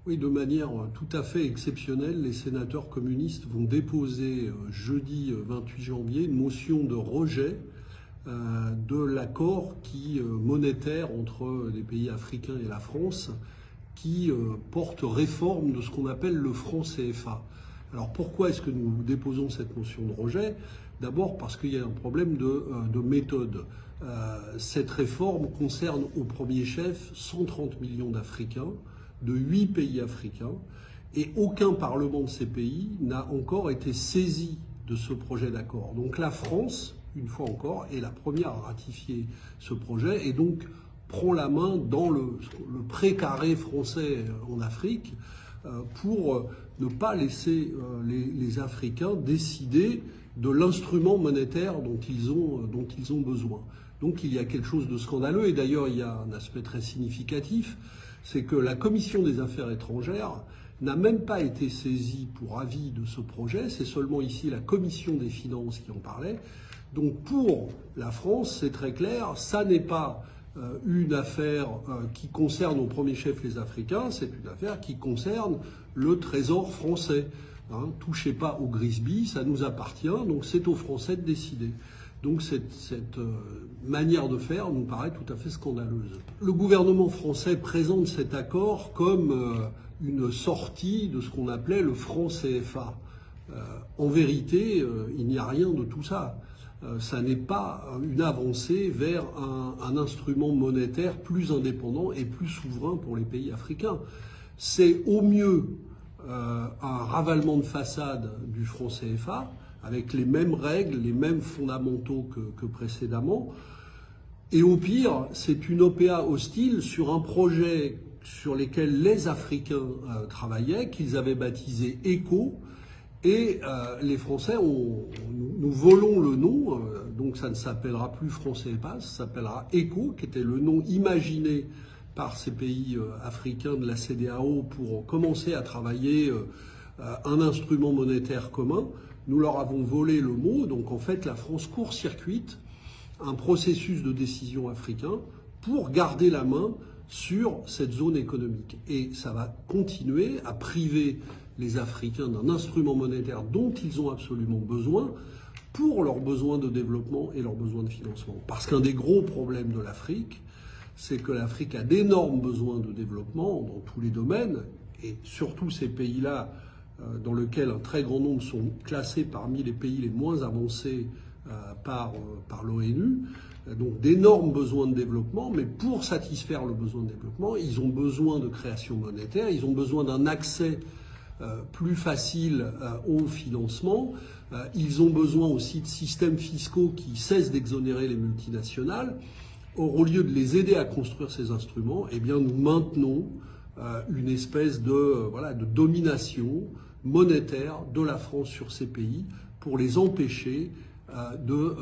Oui, de manière tout à fait exceptionnelle, les sénateurs communistes vont déposer jeudi 28 janvier une motion de rejet de l'accord monétaire entre les pays africains et la France qui porte réforme de ce qu'on appelle le franc CFA. Alors pourquoi est-ce que nous déposons cette motion de rejet? D'abord parce qu'il y a un problème de méthode. Cette réforme concerne au premier chef 130 millions d'Africains, de 8 pays africains, et aucun parlement de ces pays n'a encore été saisi de ce projet d'accord. Donc la France, une fois encore, est la première à ratifier ce projet et donc prend la main dans le précaré français en Afrique pour ne pas laisser les Africains décider de l'instrument monétaire dont ils ont besoin. Donc il y a quelque chose de scandaleux et d'ailleurs il y a un aspect très significatif, c'est que la Commission des affaires étrangères n'a même pas été saisie pour avis de ce projet, c'est seulement ici la Commission des finances qui en parlait. Donc pour la France, c'est très clair, ça n'est pas une affaire qui concerne au premier chef les Africains, c'est une affaire qui concerne le Trésor français. Touchez pas au Grisby, ça nous appartient, donc c'est aux Français de décider. Donc cette manière de faire nous paraît tout à fait scandaleuse. Le gouvernement français présente cet accord comme une sortie de ce qu'on appelait le franc CFA. En vérité, il n'y a rien de tout ça. Ça n'est pas une avancée vers un instrument monétaire plus indépendant et plus souverain pour les pays africains. C'est au mieux un ravalement de façade du franc CFA, avec les mêmes règles, les mêmes fondamentaux que précédemment. Et au pire, c'est une OPA hostile sur un projet sur lequel les Africains travaillaient, qu'ils avaient baptisé ECO. Et les Français, nous volons le nom, donc ça ne s'appellera plus franc CFA, ça s'appellera ECO, qui était le nom imaginé par ces pays africains de la CEDEAO pour commencer à travailler un instrument monétaire commun. Nous leur avons volé le mot, donc en fait la France court-circuite un processus de décision africain pour garder la main sur cette zone économique. Et ça va continuer à priver les Africains d'un instrument monétaire dont ils ont absolument besoin pour leurs besoins de développement et leurs besoins de financement. Parce qu'un des gros problèmes de l'Afrique, c'est que l'Afrique a d'énormes besoins de développement dans tous les domaines, et surtout ces pays-là dans lesquels un très grand nombre sont classés parmi les pays les moins avancés par l'ONU, donc d'énormes besoins de développement, mais pour satisfaire le besoin de développement, ils ont besoin de création monétaire, ils ont besoin d'un accès plus facile au financement, ils ont besoin aussi de systèmes fiscaux qui cessent d'exonérer les multinationales. Or, au lieu de les aider à construire ces instruments, eh bien, nous maintenons une espèce de domination monétaire de la France sur ces pays pour les empêcher de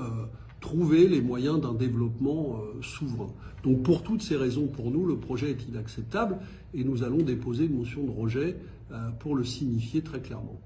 trouver les moyens d'un développement souverain. Donc pour toutes ces raisons, pour nous, le projet est inacceptable et nous allons déposer une motion de rejet pour le signifier très clairement.